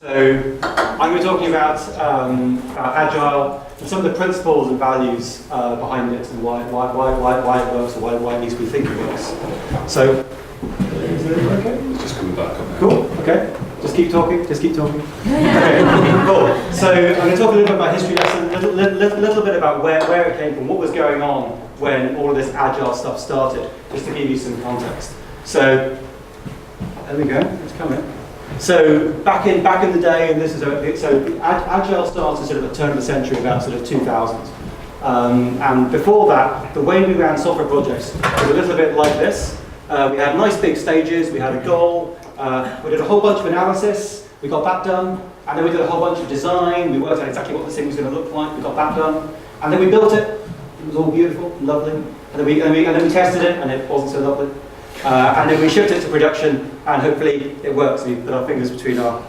So I'm going to be talking about Agile and some of the principles and values behind it and why it works or why at least we think it works. So, is it okay? It's just coming back up. Cool, okay. Just keep talking, Okay, cool. So I'm going to talk a little bit about history lesson, a little bit about where it came from, what was going on when all of this Agile stuff started, just to give you some context. So, there we go, it's coming. So back in the day, and this is Agile started sort of at the turn of the century, about sort of 2000. And before that, the way we ran software projects was a little bit like this. We had nice big stages, we had a goal, we did a whole bunch of analysis, we got that done, and then we did a whole bunch of design, we worked out exactly what this thing was going to look like, we got that done, and then we built it. It was all beautiful, lovely, and then we tested it, and it wasn't so lovely. And then we shipped it to production, and hopefully it works. We put our fingers between our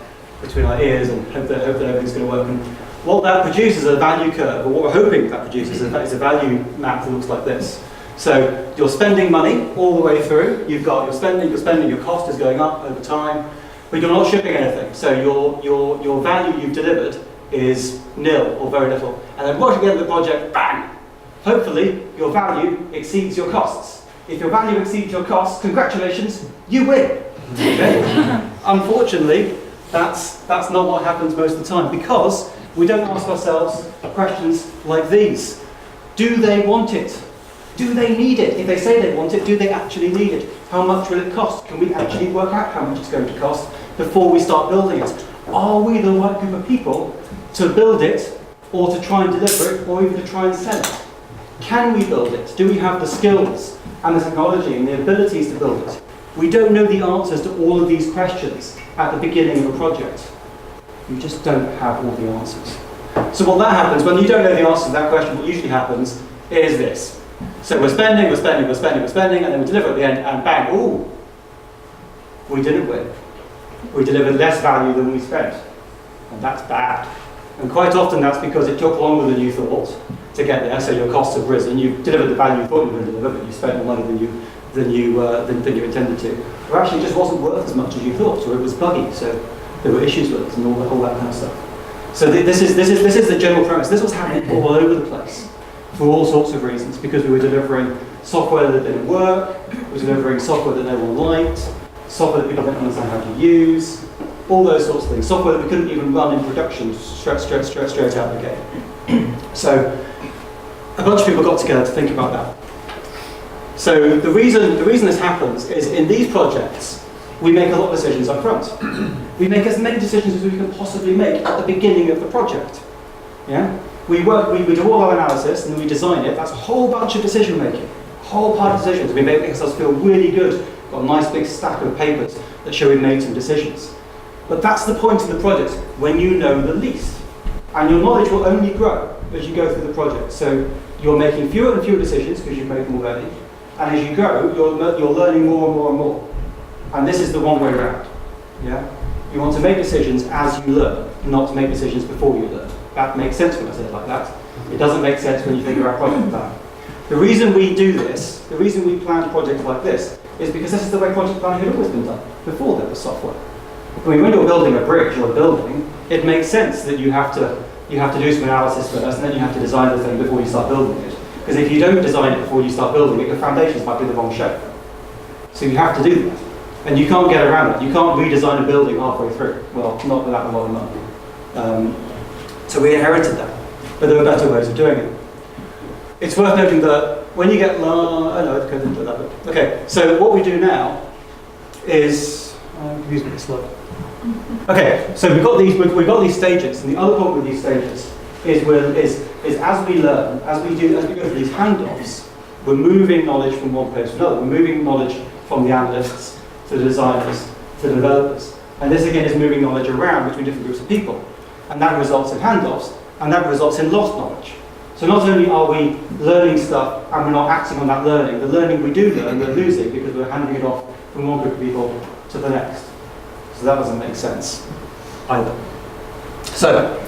ears and hope that everything's going to work. And what that produces is a value curve, or what we're hoping that produces is a value map that looks like this. So you're spending money all the way through. You're spending, your cost is going up over time, but you're not shipping anything. So your value you've delivered is nil or very little. And then right at the end of the project, bang! Hopefully your value exceeds your costs. If your value exceeds your costs, congratulations, you win. Okay? Unfortunately, that's not what happens most of the time, because we don't ask ourselves questions like these. Do they want it? Do they need it? If they say they want it, do they actually need it? How much will it cost? Can we actually work out how much it's going to cost before we start building it? Are we the right group of people to build it, or to try and deliver it, or even to try and sell it? Can we build it? Do we have the skills and the technology and the abilities to build it? We don't know the answers to all of these questions at the beginning of a project. You just don't have all the answers. So what that happens, when you don't know the answer to that question, what usually happens is this. So we're spending, and then we deliver at the end, and bang, ooh, we didn't win. We delivered less value than we spent. And that's bad. And quite often that's because it took longer than you thought to get there, so your costs have risen. You've delivered the value you thought you were going to deliver, but you spent more money than you intended to. Or actually, it just wasn't worth as much as you thought, or it was buggy, so there were issues with it and all that kind of stuff. So this is the general premise. This was happening all over the place for all sorts of reasons, because we were delivering software that didn't work, we were delivering software that no one liked, software that people didn't understand how to use, all those sorts of things. Software that we couldn't even run in production straight out the gate. So a bunch of people got together to think about that. So the reason this happens is in these projects, we make a lot of decisions up front. We make as many decisions as we can possibly make at the beginning of the project. Yeah? We do all our analysis and then we design it. That's a whole bunch of decision making, a whole pile of decisions. We make ourselves feel really good. Got a nice big stack of papers that show we made some decisions. But that's the point of the project, when you know the least. And your knowledge will only grow as you go through the project. So you're making fewer and fewer decisions because you've made them already. And as you go, you're learning more and more and more. And this is the one way around. Yeah? You want to make decisions as you learn, not to make decisions before you learn. That makes sense when I say it like that. It doesn't make sense when you think about project plan. The reason we do this, the reason we plan projects like this, is because this is the way project planning had always been done before there was software. I mean, when you're building a bridge or a building, it makes sense that you have to do some analysis first, and then you have to design the thing before you start building it. Because if you don't design it before you start building it, your foundations might be the wrong shape. So you have to do that. And you can't get around it. You can't redesign a building halfway through. Well, not without a lot of money. So we inherited that. But there were better ways of doing it. It's worth noting that when you get okay, so what we do now is confused with the slide. Okay, so we've got these stages, and the other problem with these stages is as we learn, as we go through these handoffs, we're moving knowledge from one place to another. We're moving knowledge from the analysts to the designers to the developers, and this again is moving knowledge around between different groups of people, and that results in handoffs, and that results in lost knowledge. So not only are we learning stuff and we're not acting on that learning, the learning we do learn we're losing because we're handing it off from one group of people to the next. So that doesn't make sense either. So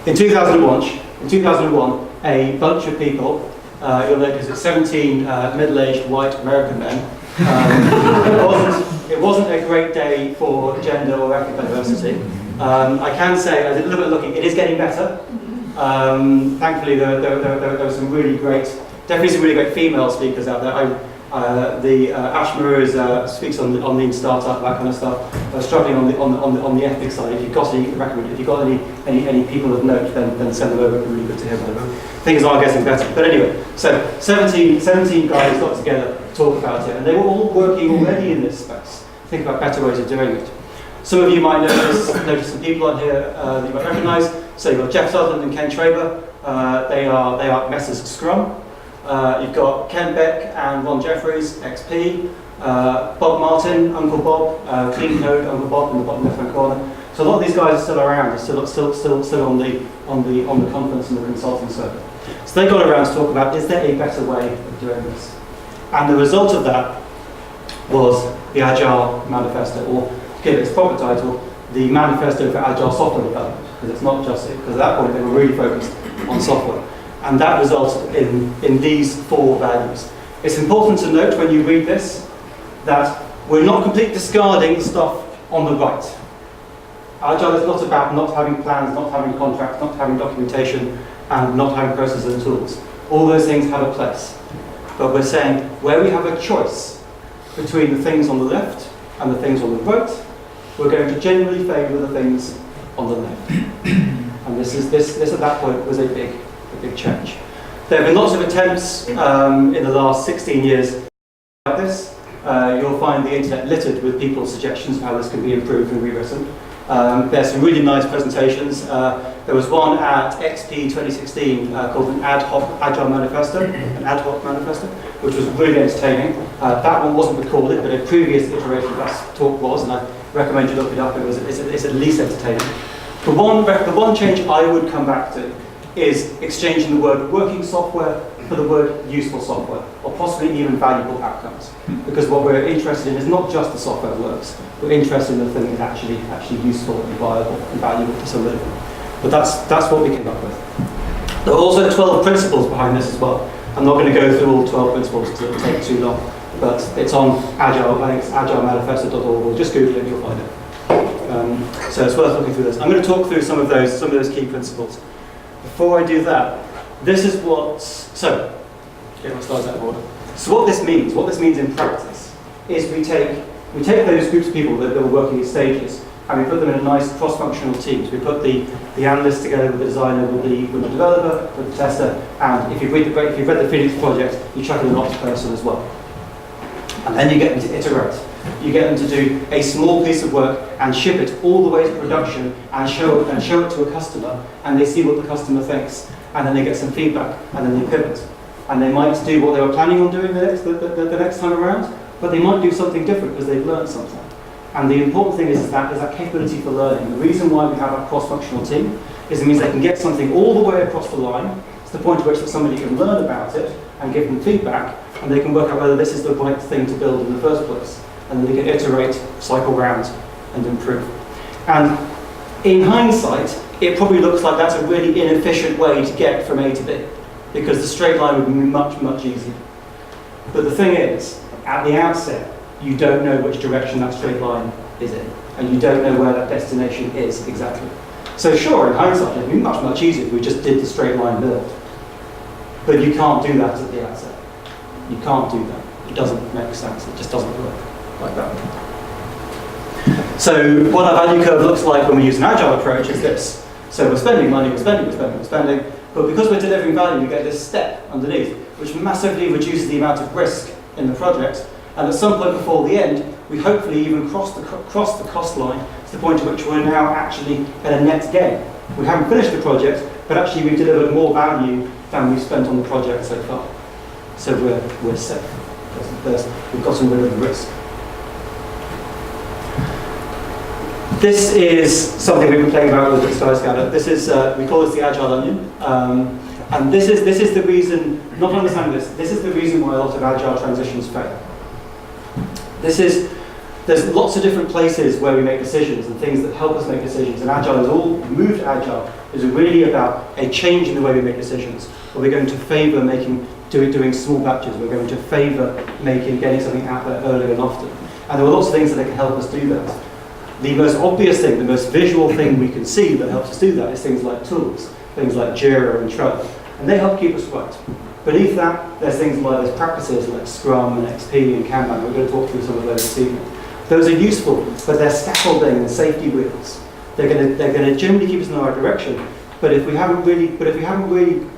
in 2001, a bunch of people, you'll notice it's 17 middle-aged white American men. It wasn't a great day for gender or ethnic diversity. I can say, I did a little bit of looking, it is getting better. Thankfully, there were some really great, definitely some really great female speakers out there. Ashma speaks on lean startup, that kind of stuff. Struggling on the ethics side. If you've got any people of note, then send them over. It'd be really good to hear about them. Things are getting better. But anyway, so 17 guys got together to talk about it, and they were all working already in this space. Think about better ways of doing it. Some of you might notice some people on here that you might recognise. So you've got Jeff Sutherland and Ken Traber. They are Messrs Scrum. You've got Ken Beck and Ron Jeffries, XP, Bob Martin, Uncle Bob, Clean Code, Uncle Bob in the bottom left-hand corner. So a lot of these guys are still around, they're still on the conference and the consulting circuit. So they got around to talk about, is there a better way of doing this? And the result of that was the Agile Manifesto, or to give it its proper title, the Manifesto for Agile Software Development, because it's not just it, because at that point they were really focused on software. And that resulted in these 4 values. It's important to note when you read this that we're not completely discarding the stuff on the right. Agile is not about not having plans, not having contracts, not having documentation, and not having processes and tools. All those things have a place. But we're saying where we have a choice between the things on the left and the things on the right, we're going to generally favour the things on the left. And this at that point was a big change. There have been lots of attempts in the last 16 years like this. You'll find the internet littered with people's suggestions of how this can be improved and rewritten. There's some really nice presentations. There was one at XP 2016 called an Ad Hoc Agile Manifesto, which was really entertaining. That one wasn't recorded, but a previous iteration of that talk was, and I recommend you look it up. It's at least entertaining. The one change I would come back to is exchanging the word working software for the word useful software, or possibly even valuable outcomes. Because what we're interested in is not just the software works, we're interested in the thing that's actually useful and viable and valuable to somebody. But that's what we came up with. There are also 12 principles behind this as well. I'm not going to go through all 12 principles because it will take too long, but it's on Agile, I think it's agilemanifesto.org, or just Google it and you'll find it. So it's worth looking through this. I'm going to talk through some of those key principles. Before I do that, this is get my slides out of order. So what this means in practice, is we take those groups of people that were working at stages, and we put them in a nice cross-functional teams. We put the analyst together with the designer, with the developer, with the tester, and if you've read the Phoenix project, you chuck in an ops person as well. And then you get them to iterate. You get them to do a small piece of work and ship it all the way to production and show it to a customer, and they see what the customer thinks, and then they get some feedback, and then they pivot. And they might do what they were planning on doing the next time around, but they might do something different because they've learned something. And the important thing is that capability for learning. The reason why we have a cross-functional team is it means they can get something all the way across the line to the point at which somebody can learn about it and give them feedback, and they can work out whether this is the right thing to build in the first place. And then they can iterate, cycle round, and improve. And in hindsight, it probably looks like that's a really inefficient way to get from A to B, because the straight line would be much, much easier. But the thing is, at the outset, you don't know which direction that straight line is in, and you don't know where that destination is exactly. So sure, in hindsight, it'd be much, much easier if we just did the straight line build. But you can't do that at the outset. You can't do that. It doesn't make sense. It just doesn't work like that. So what our value curve looks like when we use an agile approach is this. So we're spending money, we're spending, but because we're delivering value, we get this step underneath, which massively reduces the amount of risk in the project, and at some point before the end, we hopefully even cross the cost line to the point at which we're now actually at a net gain. We haven't finished the project, but actually we've delivered more value than we've spent on the project so far. So we're safe. We've gotten rid of the risk. This is something we've been playing about with the Skyscanner. This is we call this the Agile Onion, and this is the reason. Not understanding this is the reason why a lot of Agile transitions fail. There's lots of different places where we make decisions and things that help us make decisions. And Agile is all moved to Agile is really about a change in the way we make decisions. Where we're going to favour doing small batches. We're going to favour getting something out there early and often. And there are lots of things that can help us do that. The most obvious thing, the most visual thing we can see that helps us do that is things like tools, things like Jira and Trello, and they help keep us right. Beneath that, there's things like there's practices like Scrum and XP and Kanban. We're going to talk through some of those this evening. Those are useful, but they're scaffolding and safety wheels. They're going to generally keep us in the right direction. But if we haven't really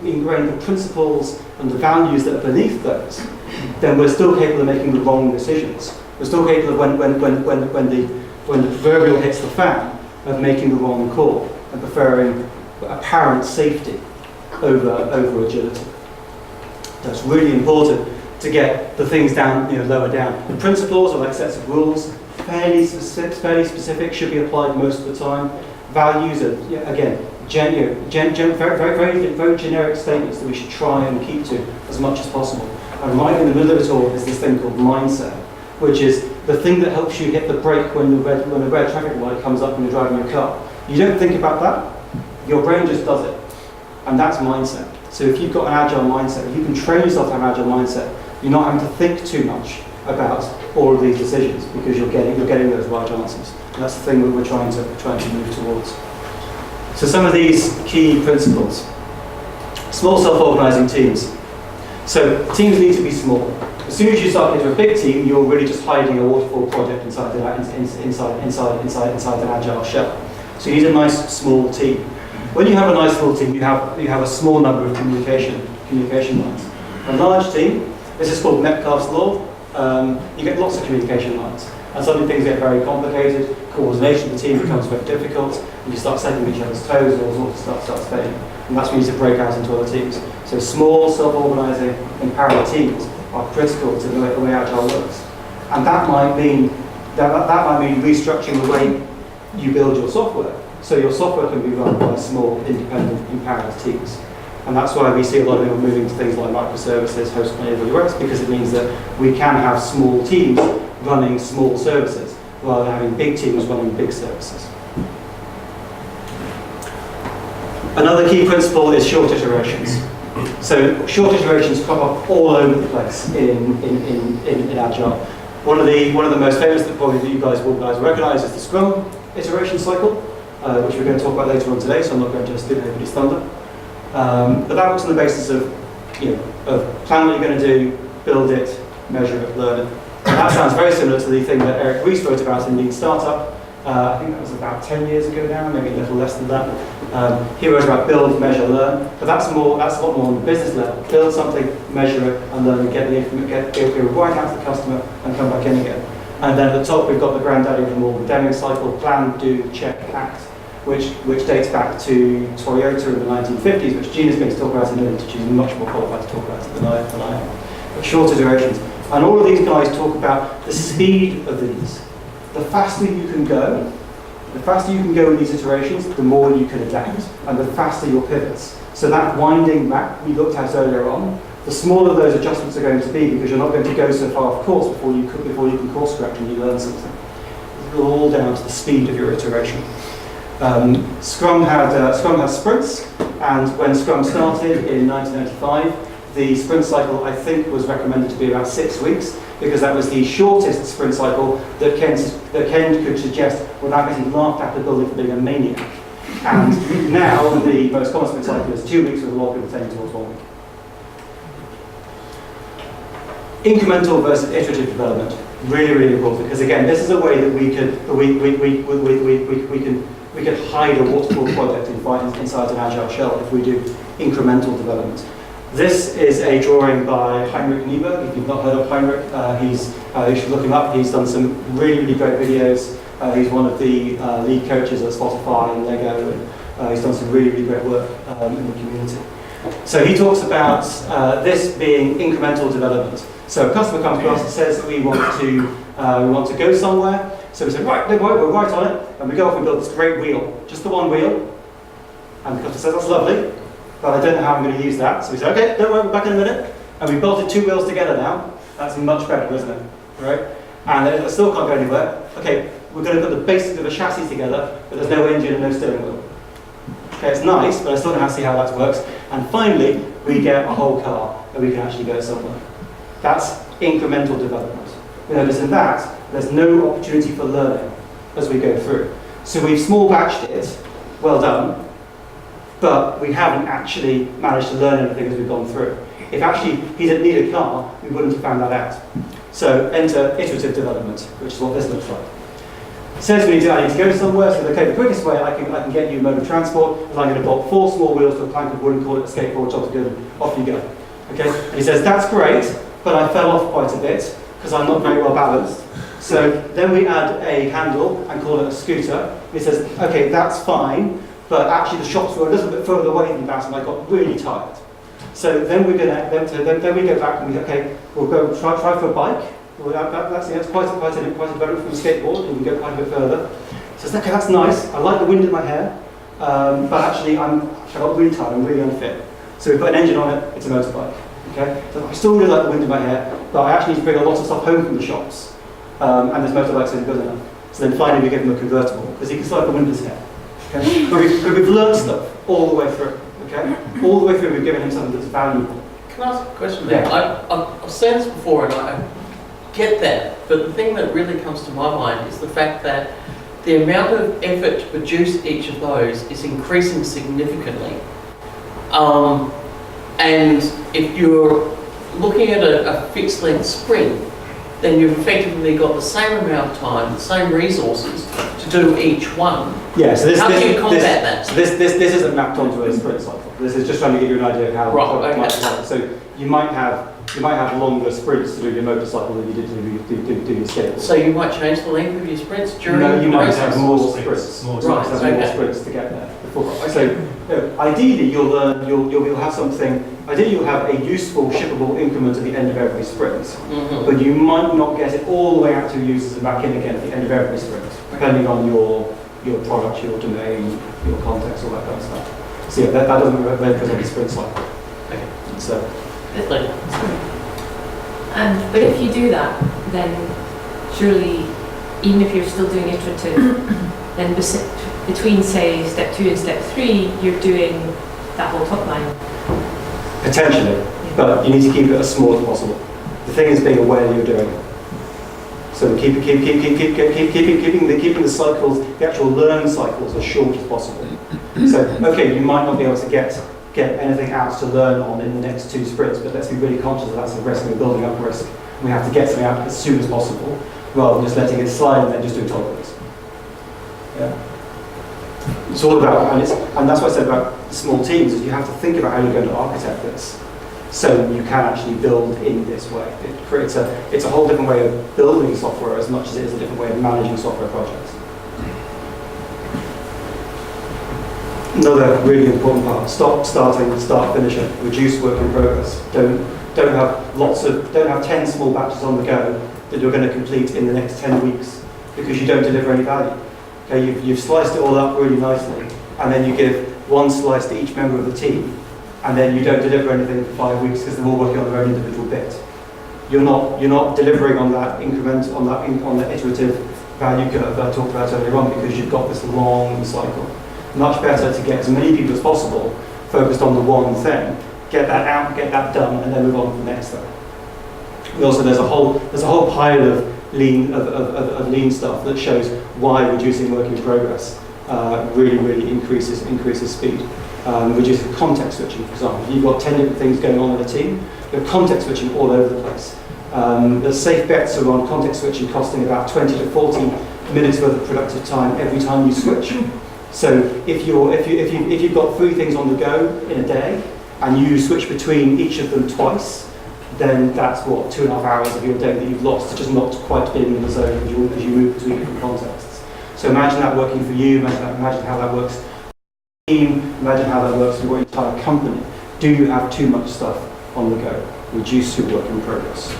ingrained the principles and the values that are beneath those, then we're still capable of making the wrong decisions. We're still capable of when the proverbial hits the fan, of making the wrong call and preferring apparent safety over agility. That's really important to get the things down, lower down. The principles are like sets of rules, fairly specific, should be applied most of the time. Values are, again, very generic statements that we should try and keep to as much as possible. And right in the middle of it all is this thing called mindset, which is the thing that helps you hit the brake when the red traffic light comes up when you're driving your car. You don't think about that, your brain just does it. And that's mindset. So if you've got an agile mindset, if you can train yourself to have an agile mindset, you're not having to think too much about all of these decisions because you're getting those right answers. And that's the thing that we're trying to move towards. So some of these key principles. Small self-organizing teams. So teams need to be small. As soon as you start into a big team, you're really just hiding a waterfall project inside an agile shell. So you need a nice small team. When you have a nice small team, you have a small number of communication lines. A large team, this is called Metcalfe's law. You get lots of communication lines, and suddenly things get very complicated. Coordination of the team becomes very difficult, and you start stepping on each other's toes, and all sorts of stuff starts failing. And that's when you need to break out into other teams. So small, self-organizing, empowered teams are critical to the way Agile works. And that might mean restructuring the way you build your software. So your software can be run by small, independent, empowered teams. And that's why we see a lot of people moving to things like microservices, hosted on AWS, because it means that we can have small teams running small services, rather than having big teams running big services. Another key principle is short iterations. So short iterations crop up all over the place in Agile. One of the most famous that probably you guys will recognize is the Scrum iteration cycle, which we're going to talk about later on today, so I'm not going to steal anybody's thunder. But that works on the basis of plan what you're going to do, build it, measure it, learn it. And that sounds very similar to the thing that Eric Ries wrote about in Lean Startup. I think that was about 10 years ago now, maybe a little less than that. He wrote about build, measure, learn, but that's a lot more on the business level. Build something, measure it, and learn, and get the information right out to the customer, and come back in again. And then at the top we've got the granddaddy of them all, the Deming cycle: plan, do, check, act, which dates back to Toyota in the 1950s, which Gina's going to talk about in a minute. She's much more qualified to talk about it than I am. But short iterations. And all of these guys talk about the speed of these. The faster you can go with these iterations, the more you can adapt, and the faster your pivots. So that winding back we looked at earlier on, the smaller those adjustments are going to be, because you're not going to go so far off course before you can course correct and you learn something. It's all down to the speed of your iteration. Scrum had sprints, and when Scrum started in 1995, the sprint cycle, I think, was recommended to be about 6 weeks, because that was the shortest sprint cycle that Ken could suggest without getting laughed at the building for being a maniac. And now the most common sprint cycle is 2 weeks, with a lot of people tending towards 1 week. Incremental versus iterative development, really, really important, because again, this is a way that we can hide a waterfall project inside an Agile shell if we do incremental development. This is a drawing by Heinrich Nieberg. If you've not heard of Heinrich, you should look him up. He's done some really, really great videos. He's one of the lead coaches at Spotify and Lego, and he's done some really, really great work in the community. So he talks about this being incremental development. So a customer comes to us and says that we want to go somewhere. So we say, right, we're right on it, and we go off and build this great wheel, just the one wheel. And the customer says, that's lovely, but I don't know how I'm going to use that. So we say, okay, don't worry, we're back in a minute. And we bolted 2 wheels together now. That's much better, isn't it? Right? And it still can't go anywhere. Okay, we're going to put the basics of a chassis together, but there's no engine and no steering wheel. Okay, it's nice, but I still don't have to see how that works. And finally, we get a whole car, and we can actually go somewhere. That's incremental development. We notice in that, there's no opportunity for learning. as we go through. So we've small batched it, well done, but we haven't actually managed to learn anything as we've gone through. If actually he didn't need a car, we wouldn't have found that out. So enter iterative development, which is what this looks like. It says I need to go somewhere, so okay, the quickest way I can get you a mode of transport is I'm going to bolt 4 small wheels to a plank of wood and call it a skateboard, job's good, and off you go. Okay? And he says, that's great, but I fell off quite a bit because I'm not very well balanced. So then we add a handle and call it a scooter. He says, okay, that's fine, but actually the shops were a little bit further away than that and I got really tired. So then we're going to, then we go back and we okay, we'll go try for a bike. Well, that's quite a development from a skateboard. We can go quite a bit further. He says, okay, that's nice. I like the wind in my hair, but actually I got really tired. I'm really unfit. So we put an engine on it. It's a motorbike. Okay. So I still really like the wind in my hair, but I actually need to bring a lot of stuff home from the shops, and this motorbike isn't good enough. So then finally we give him a convertible because he can still have the wind in his hair. Okay. But we've learned stuff all the way through. Okay. All the way through, we've given him something that's valuable. Can I ask a question there? Yeah. I've said this before, and I get that, but the thing that really comes to my mind is the fact that the amount of effort to produce each of those is increasing significantly. And if you're looking at a fixed length sprint, then you've effectively got the same amount of time, the same resources to do each one. Yeah, so how do you combat that? So this isn't mapped onto a sprint cycle. This is just trying to give you an idea of how it might work. So you might have longer sprints to do your motorcycle than you did to do your skateboard. So you might change the length of your sprints during the process? No, you might have more sprints. More sprints to get there. So ideally you'll have something, ideally you'll have a useful shippable increment at the end of every sprint, but you might not get it all the way out to your users and back in again at the end of every sprint, depending on your product, your domain, your context, all that kind of stuff. So yeah, that doesn't represent the sprint cycle. Okay. So. But if you do that, then surely, even if you're still doing iterative, then between, say, step 2 and step 3, you're doing that whole top line. Potentially, but you need to keep it as small as possible. The thing is being aware you're doing it. So keeping the cycles, the actual learn cycles, as short as possible. So okay, you might not be able to get anything out to learn on in the next 2 sprints, but let's be really conscious that that's a risk and we're building up risk. We have to get something out as soon as possible, rather than just letting it slide and then just doing tolerance. Yeah. It's all about, and that's what I said about small teams, is you have to think about how you're going to architect this, so you can actually build in this way. It creates it's a whole different way of building software as much as it is a different way of managing software projects. Another really important part: stop starting, start finishing. Reduce work in progress. Don't have 10 small batches on the go that you're going to complete in the next 10 weeks because you don't deliver any value. Okay, you've sliced it all up really nicely, and then you give 1 slice to each member of the team, and then you don't deliver anything for 5 weeks because they're all working on their own individual bit. You're not delivering on that increment, on the iterative value curve that I talked about earlier on, because you've got this long cycle. Much better to get as many people as possible focused on the one thing, get that out, get that done, and then move on to the next thing. There's a whole pile of lean stuff that shows why reducing work in progress really increases speed. Reduces context switching, for example. If you've got 10 different things going on in a team, you're context switching all over the place. The safe bets are on context switching costing about 20 to 40 minutes worth of productive time every time you switch. So if you've got 3 things on the go in a day and you switch between each of them twice, then that's what, 2.5 hours of your day that you've lost to just not quite being in the zone as you move between different contexts. So imagine that working for you, imagine how that works for your team, imagine how that works for your entire company. Do you have too much stuff on the go? Reduce your work in progress.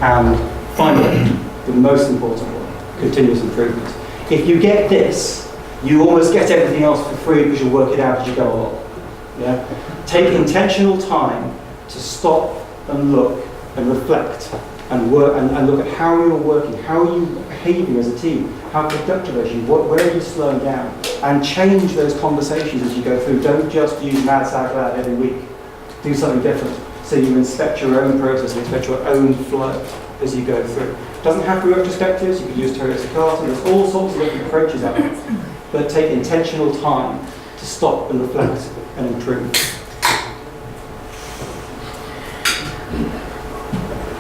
And finally, the most important one, continuous improvement. If you get this, you almost get everything else for free because you'll work it out as you go along. Yeah? Take intentional time to stop and look and reflect and work and look at how you're working, how are you behaving as a team, how productive are you, where are you slowing down, and change those conversations as you go through. Don't just use mad sag lad every week. Do something different. So you inspect your own process, you inspect your own flow as you go through. It doesn't have to be retrospectives, you could use Toyota Carter, there's all sorts of different approaches out there, but take intentional time to stop and reflect and improve.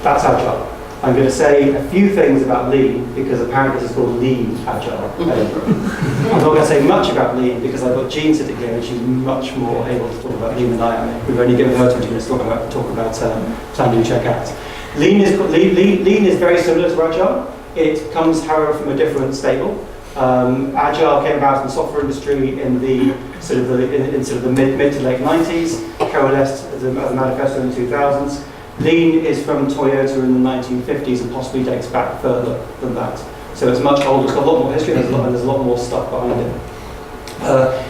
That's Agile. I'm going to say a few things about Lean because apparently this is called Lean Agile. I'm not going to say much about Lean because I've got Jean sitting here and she's much more able to talk about Lean than I am. We've only given her 20 minutes to talk about plan, do, check, act. Lean is very similar to Agile. It comes, however, from a different stable. Agile came about in the software industry in the sort of the mid to late 90s, coalesced as a manifesto in the 2000s. Lean is from Toyota in the 1950s and possibly dates back further than that. So it's much older, it's got a lot more history, and there's a lot more stuff behind it.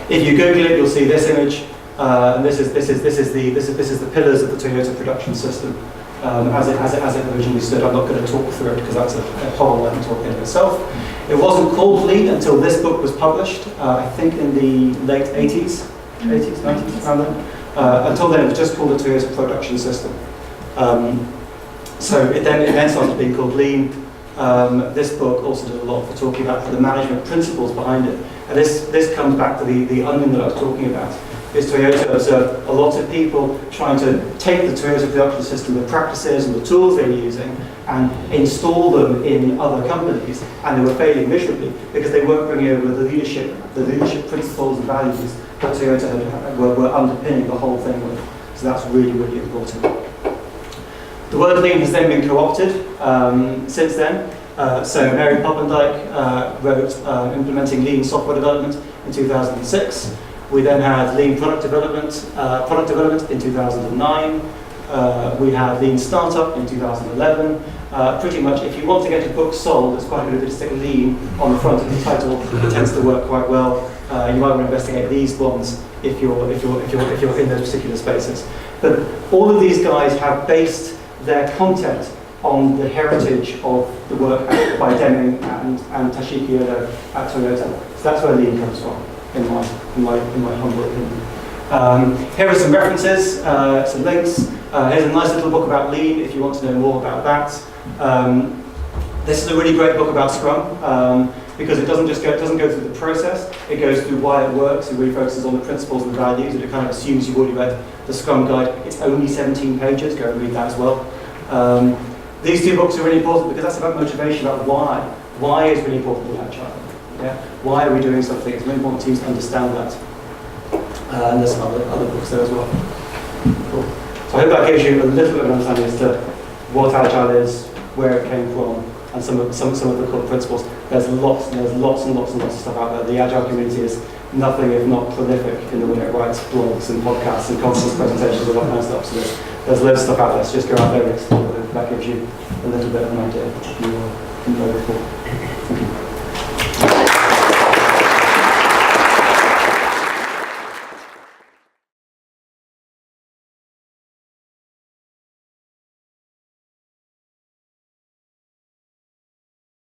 If you Google it, you'll see this image, and this is the pillars of the Toyota production system as it originally stood. I'm not going to talk through it because that's a whole lot of talking in itself. It wasn't called Lean until this book was published, I think in the late 80s, 90s, around then. Until then, it was just called the Toyota production system. So it then started being called Lean. This book also did a lot for talking about the management principles behind it. And this comes back to the onion that I was talking about. Is Toyota observed a lot of people trying to take the Toyota production system, the practices and the tools they were using, and install them in other companies, and they were failing miserably because they weren't bringing over the leadership principles and values that Toyota were underpinning the whole thing with. So that's really, really important. The word Lean has then been co-opted since then. So Mary Poppendike wrote Implementing Lean Software Development in 2006. We then had Lean Product Development in 2009. We had Lean Startup in 2011. Pretty much, if you want to get a book sold, it's quite a good idea to stick Lean on the front of the title. It tends to work quite well. You might want to investigate these ones if you're in those particular spaces. But all of these guys have based their content on the heritage of the work by Deming and Toshiki Ono at Toyota. So that's where Lean comes from, in my humble opinion. Here are some references, some links. Here's a nice little book about Lean if you want to know more about that. This is a really great book about Scrum because it doesn't go through the process, it goes through why it works. It really focuses on the principles and the values, and it kind of assumes you've already read the Scrum Guide. It's only 17 pages, go and read that as well. These two books are really important because that's about motivation, about why. Why is really important in Agile. Yeah? Why are we doing something? It's really important teams to understand that. And there's some other books there as well. Cool. So I hope that gives you a little bit of an understanding as to what Agile is, where it came from, and some of the core principles. There's lots and lots of stuff out there. The Agile community is nothing if not prolific in the way it writes blogs and podcasts and conference presentations and all that kind of stuff. So there's loads of stuff out there. So just go out there and explore it. That gives you a little bit of an idea if you know before.